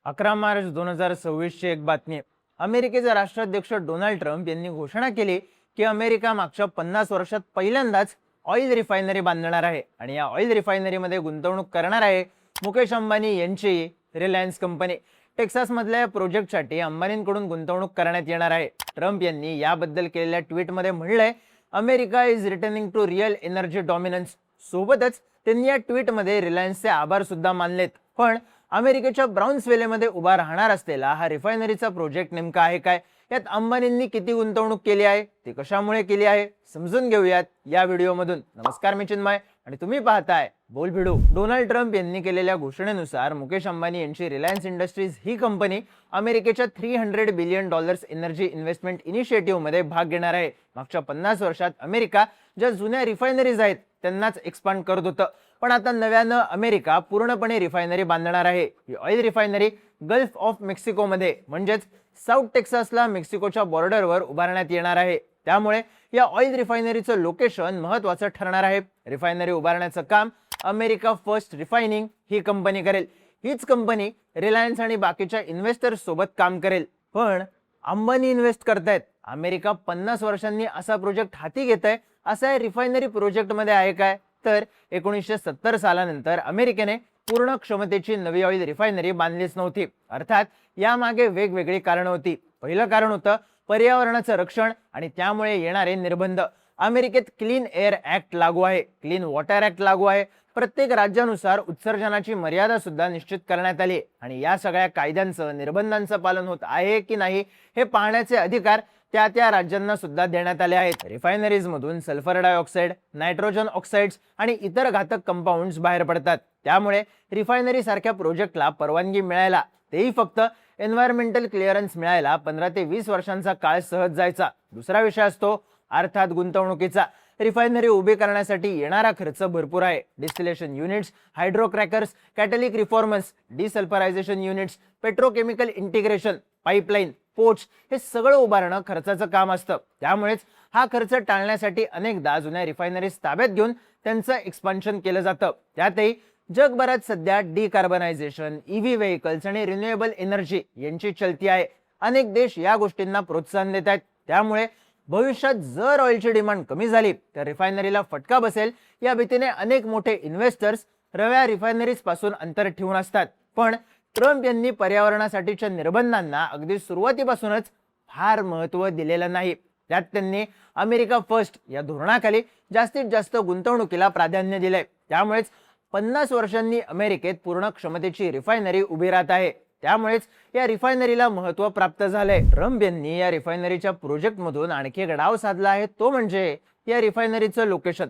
11 मार्च 2026 ची एक बातमी आहे। अमेरिकेचे राष्ट्राध्यक्ष डोनाल्ड ट्रम्प यांनी घोषणा केली की अमेरिका मागच्या 50 वर्षात पहिल्यांदाच ऑइल रिफायनरी बांधणार आहे आणि या ऑइल रिफायनरीमध्ये गुंतवणूक करणार आहे मुकेश अंबानी यांची रिलायन्स कंपनी। टेक्सास मधल्या या प्रोजेक्टसाठी अंबानींकडून गुंतवणूक करण्यात येणार आहे। ट्रम्प यांनी याबद्दल केलेल्या ट्विटमध्ये म्हणलंय, America is returning to real energy dominance. सोबतच त्यांनी या ट्विटमध्ये रिलायन्सचे आभार सुद्धा मानलेत। पण अमेरिकेच्या ब्राउन्सवेलेमध्ये उभा राहणार असलेला हा रिफायनरीचा प्रोजेक्ट नेमका आहे काय, यात अंबानींनी किती गुंतवणूक केली आहे, ती कशामुळे केली आहे, समजून घेऊयात या व्हिडिओमधून। नमस्कार, मी चिन्मय आणि तुम्ही पाहताय बोल भिडू। डोनाल्ड ट्रम्प यांनी केलेल्या घोषणेनुसार मुकेश अंबानी यांची रिलायन्स इंडस्ट्रीज ही कंपनी अमेरिकेच्या $300 बिलियन एनर्जी इन्व्हेस्टमेंट इनिशिएटिव्ह मध्ये भाग घेणार आहे। मागच्या 50 वर्षात अमेरिका ज्या जुन्या रिफायनरीज आहेत त्यांनाच एक्सपांड करत होतं, पण आता नव्यानं अमेरिका पूर्णपणे रिफायनरी बांधणार आहे। ही oil refinery gulf of Mexico मध्ये म्हणजेच साऊथ टेक्सासला मेक्सिकोच्या बॉर्डरवर उभारण्यात येणार आहे। त्यामुळे या ऑइल रिफायनरीचं लोकेशन महत्त्वाचं ठरणार आहे। रिफायनरी उभारण्याचं काम अमेरिका फर्स्ट रिफायनिंग ही कंपनी करेल। हीच कंपनी रिलायन्स आणि बाकीच्या इन्व्हेस्टर्स सोबत काम करेल। पण अंबानी इन्व्हेस्ट करतायत, अमेरिका 50 वर्षांनी असा प्रोजेक्ट हाती घेत आहे, असा या रिफायनरी प्रोजेक्ट मध्ये आहे काय? तर 1970 सालानंतर अमेरिकेने पूर्ण क्षमतेची नवी ऑइल रिफायनरी बांधलीच नव्हती। अर्थात यामागे वेगवेगळी कारणं होती। पहिलं कारण होतं पर्यावरणाचं रक्षण आणि त्यामुळे येणारे निर्बंध। अमेरिकेत क्लीन एअर ऍक्ट लागू आहे, क्लीन वॉटर ऍक्ट लागू आहे। प्रत्येक राज्यानुसार उत्सर्जनाची मर्यादा सुद्धा निश्चित करण्यात आली आणि या सगळ्या कायद्यांचं निर्बंधांचं पालन होत आहे की नाही हे पाहण्याचे अधिकार त्या राज्यांना सुद्धा देण्यात आले आहेत। रिफायनरीज मधून सल्फर डायऑक्साईड, नायट्रोजन ऑक्साइड्स आणि इतर घातक कंपाऊंड्स बाहेर पडतात। त्यामुळे रिफायनरी सारख्या प्रोजेक्टला परवानगी मिळायला, तेही फक्त एन्व्हायरमेंटल क्लिअरन्स मिळायला 15 ते 20 वर्षांचा काळ सहज जायचा। दुसरा विषय असतो अर्थात गुंतवणुकीचा। रिफायनरी उभी करण्यासाठी येणारा खर्च भरपूर आहे। Distillation units, hydrocrackers, catalytic reformers, desulfurization units, petrochemical integration, pipeline, ports हे सगळं उभारणं खर्चाचं काम असतं। त्यामुळेच हा खर्च टाळण्यासाठी अनेकदा जुन्या रिफायनरीज ताब्यात घेऊन त्यांचं एक्सपान्शन केलं जातं। त्यातही जगभरात सध्या डिकार्बनायझेशन, ईव्ही व्हेकल्स आणि रिन्युएबल एनर्जी यांची चलती आहे। अनेक देश या गोष्टींना प्रोत्साहन देत आहेत। त्यामुळे भविष्यात जर ऑइलची डिमांड कमी झाली तर रिफायनरीला फटका बसेल या भीतीने अनेक मोठे इन्व्हेस्टर्स नव्या रिफायनरीज पासून अंतर ठेवून असतात। पण ट्रम्प यांनी पर्यावरणासाठीच्या निर्बंधांना अगदी सुरुवातीपासूनच फार महत्त्व दिलेलं नाही। त्यात त्यांनी अमेरिका फर्स्ट या धोरणाखाली जास्तीत जास्त गुंतवणुकीला प्राधान्य दिलंय। त्यामुळेच 50 वर्षांनी अमेरिकेत पूर्ण क्षमतेची रिफायनरी उभी राहत आहे। त्यामुळेच या रिफायनरीला महत्त्व प्राप्त झालंय। ट्रम्प यांनी या रिफायनरीच्या प्रोजेक्ट मधून आणखी एक डाव साधला आहे, तो म्हणजे या रिफायनरीचं लोकेशन।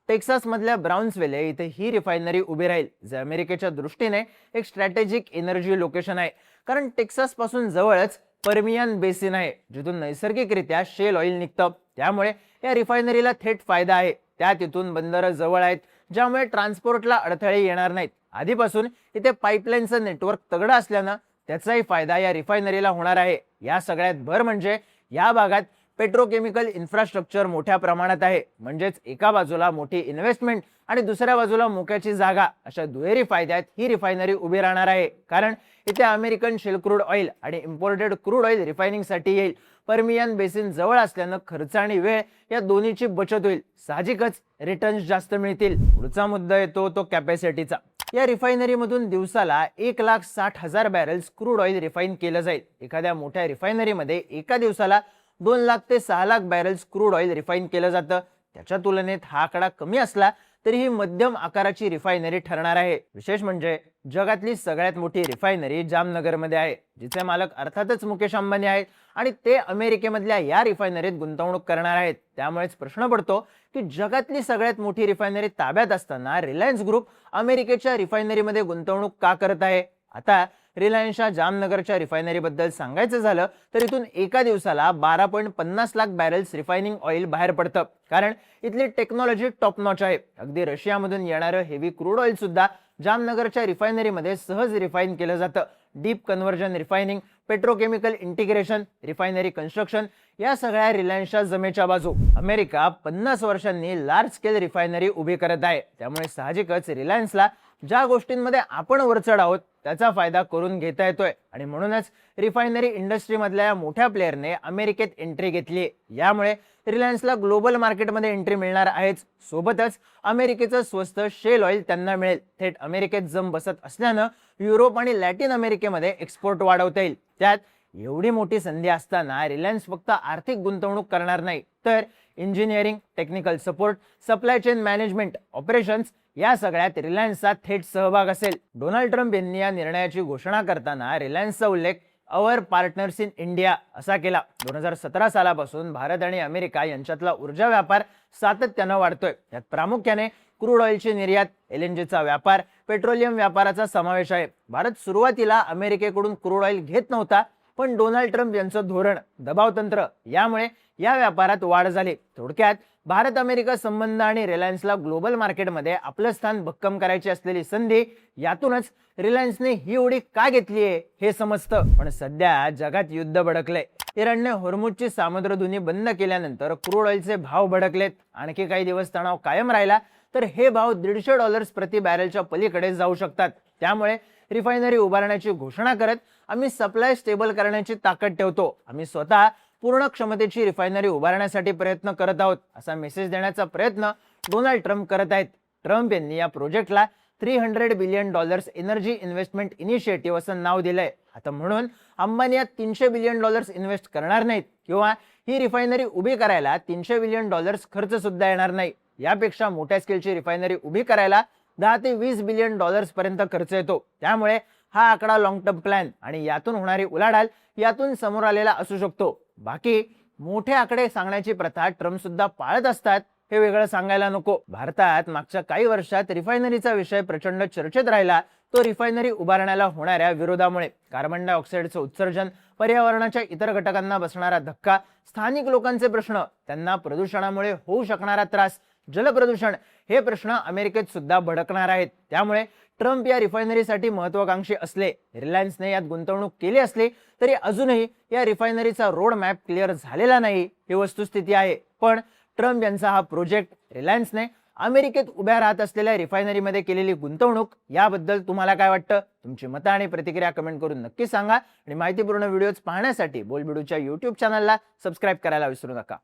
टेक्सास मधल्या ब्राउन्सवेले इथे ही रिफायनरी उभी राहील, जे अमेरिकेच्या दृष्टीने एक स्ट्रॅटेजिक एनर्जी लोकेशन आहे। कारण टेक्सास पासून जवळच पर्मियन बेसिन आहे, जिथून नैसर्गिकरित्या शेल ऑइल निघतं। त्यामुळे या रिफायनरीला थेट फायदा आहे। त्यात इथून बंदरं जवळ आहेत, ज्यामुळे ट्रान्सपोर्टला अडथळे येणार नाहीत। आधीपासून इथे पाईपलाईनचं नेटवर्क तगडं असल्यानं त्याचाही फायदा या रिफायनरीला होणार आहे। या सगळ्यात भर म्हणजे या भागात पेट्रोकेमिकल इन्फ्रास्ट्रक्चर मोठ्या प्रमाणात आहे। म्हणजेच एका बाजूला मोठी इन्व्हेस्टमेंट आणि दुसऱ्या बाजूला मोक्याची जागा, अशा दुहेरी फायद्यात ही रिफायनरी उभी राहणार आहे। कारण इथे अमेरिकन शेल क्रूड ऑइल आणि इम्पोर्टेड क्रूड ऑइल रिफायनिंगसाठी येईल। पर्मियन बेसिन जवळ असल्यानं खर्च आणि वेळ या दोन्हीची बचत होईल। साहजिकच रिटर्न्स जास्त मिळतील। पुढचा मुद्दा येतो तो कॅपॅसिटीचा। या रिफायनरीमधून दिवसाला 1,60,000 बॅरल्स क्रूड ऑइल रिफाईन केलं जाईल। एखाद्या मोठ्या रिफायनरीमध्ये एका दिवसाला 2 लाख ते 6 lakh barrels crude oil refine केलं जातं। त्याच्या तुलनेत हा आकडा कमी असला तरी ही मध्यम आकाराची रिफायनरी ठरणार आहे। विशेष म्हणजे जगातली सगळ्यात मोठी रिफायनरी जामनगरमध्ये आहे, जिचे मालक अर्थातच मुकेश अंबानी आहेत आणि ते अमेरिकेमधल्या या रिफायनरीत गुंतवणूक करणार आहेत। त्यामुळेच प्रश्न पडतो की जगातली सगळ्यात मोठी रिफायनरी ताब्यात असताना रिलायन्स ग्रुप अमेरिकेच्या रिफायनरीमध्ये गुंतवणूक का करत आहे? आता रिलायन्सच्या जामनगरच्या रिफायनरीबद्दल सांगायचं झालं तर इथून एका दिवसाला 12.50 लाख बॅरल्स रिफायनिंग ऑइल बाहेर पडतं। कारण इथली टेक्नॉलॉजी टॉप नॉच आहे। अगदी रशियामधून येणारं हेवी क्रूड ऑइल सुद्धा जामनगरच्या रिफायनरीमध्ये सहज रिफाईन केलं जातं। Deep conversion refining, petrochemical integration, refinery construction या सगळ्या रिलायन्सच्या जमेच्या बाजू। अमेरिका 50 वर्षांनी लार्ज स्केल रिफायनरी उभी करत आहे। त्यामुळे साहजिकच रिलायन्सला ज्या गोष्टींमध्ये आपण वरचढ आहोत त्याचा फायदा करून घेता येतोय आणि म्हणूनच रिफायनरी इंडस्ट्रीमधल्या या मोठ्या प्लेअरने अमेरिकेत एंट्री घेतली. यामुळे रिलायन्सला ग्लोबल मार्केटमध्ये एंट्री मिळणार आहेच, सोबतच अमेरिकेचं स्वस्त शेल ऑइल त्यांना मिळेल. थेट अमेरिकेत जम बसत असल्यानं युरोप आणि लॅटिन अमेरिकेमध्ये एक्सपोर्ट वाढवता येईल. त्यात एवढी मोठी संधी असताना रिलायन्स फक्त आर्थिक गुंतवणूक करणार नाही तर engineering, technical support, supply chain management, operations या सगळ्यात रिलायन्सचा थेट सहभाग असेल. डोनाल्ड ट्रम्प यांनी या निर्णयाची घोषणा करताना रिलायन्सचा उल्लेख अवर पार्टनर्स इन इंडिया असा केला. 2017 सालापासून भारत आणि अमेरिका यांच्यातला ऊर्जा व्यापार सातत्यानं वाढतोय. यात प्रामुख्याने क्रूड ऑइलची निर्यात, एलएनजीचा व्यापार, पेट्रोलियम व्यापाराचा समावेश आहे. भारत सुरुवातीला अमेरिकेकडून क्रूड ऑइल घेत नव्हता, पण डोनाल्ड ट्रम्प यांचं धोरण, दबाव तंत्र यामुळे या व्यापारात वाढ झाली. थोडक्यात भारत अमेरिका संबंध आणि रिलायन्सला ग्लोबल मार्केटमध्ये आपलं स्थान भक्कम करायची असलेली संधी, यातूनच रिलायन्सने ही उडी का घेतली आहे हे समजतं. पण सध्या जगात युद्ध भडकले. इराणने होर्मुझची सामुद्रधुनी बंद केल्यानंतर क्रूड ऑइलचे भाव भडकलेत. आणखी काही दिवस तणाव कायम राहिला तर हे भाव $150 प्रति बॅरेलच्या पलीकडे जाऊ शकतात. त्यामुळे रिफायनरी उभारण्याची घोषणा करत आम्ही सप्लाय स्टेबल करण्याची ताकद ठेवतो, आम्ही स्वतः पूर्ण क्षमतेची रिफायनरी उभारण्यासाठी प्रयत्न करत आहोत असा मेसेज देण्याचा प्रयत्न डोनाल्ड ट्रम्प करत आहेत. ट्रम्प यांनी या प्रोजेक्टला $300 बिलियन एनर्जी इन्व्हेस्टमेंट इनिशिएटिव्ह असं नाव दिलंय. आता म्हणून अंबानी यात $300 बिलियन इन्व्हेस्ट करणार नाहीत किंवा ही रिफायनरी उभी करायला $300 बिलियन खर्च सुद्धा येणार नाही. यापेक्षा मोठ्या स्केलची रिफायनरी उभी करायला $10 ते $20 बिलियन पर्यंत खर्च येतो. त्यामुळे हा आकडा लॉंग टर्म प्लॅन आणि यातून होणारी उलाढाल यातून समोर आलेला असू शकतो. बाकी मोठे आकडे सांगण्याची प्रथा ट्रम्प सुद्धा पाळत असतात, हे वेगळं सांगायला नको. भारतात मागच्या काही वर्षात रिफायनरीचा विषय प्रचंड चर्चेत राहिला, तो रिफायनरी उभारण्याला होणाऱ्या विरोधामुळे. कार्बन डायऑक्साईडचं उत्सर्जन, पर्यावरणाच्या इतर घटकांना बसणारा धक्का, स्थानिक लोकांचे प्रश्न, त्यांना प्रदूषणामुळे होऊ शकणारा त्रास, जलप्रदूषण हे प्रश्न अमेरिकेत सुद्धा भडकणार आहेत. त्यामुळे ट्रम्प या रिफायनरीसाठी महत्वाकांक्षी असले, रिलायन्सने यात गुंतवणूक केली असली तरी अजूनही या रिफायनरीचा रोड मॅप क्लिअर झालेला नाही, ही वस्तुस्थिती आहे. पण ट्रम्प यांचा हा प्रोजेक्ट, रिलायन्सने अमेरिकेत उभ्या राहत असलेल्या रिफायनरीमध्ये केलेली गुंतवणूक याबद्दल तुम्हाला काय वाटतं? तुमची मतं आणि प्रतिक्रिया कमेंट करून नक्की सांगा आणि माहितीपूर्ण व्हिडिओज पाहण्यासाठी बोलबिडूच्या YouTube चॅनलला सबस्क्राईब करायला विसरू नका.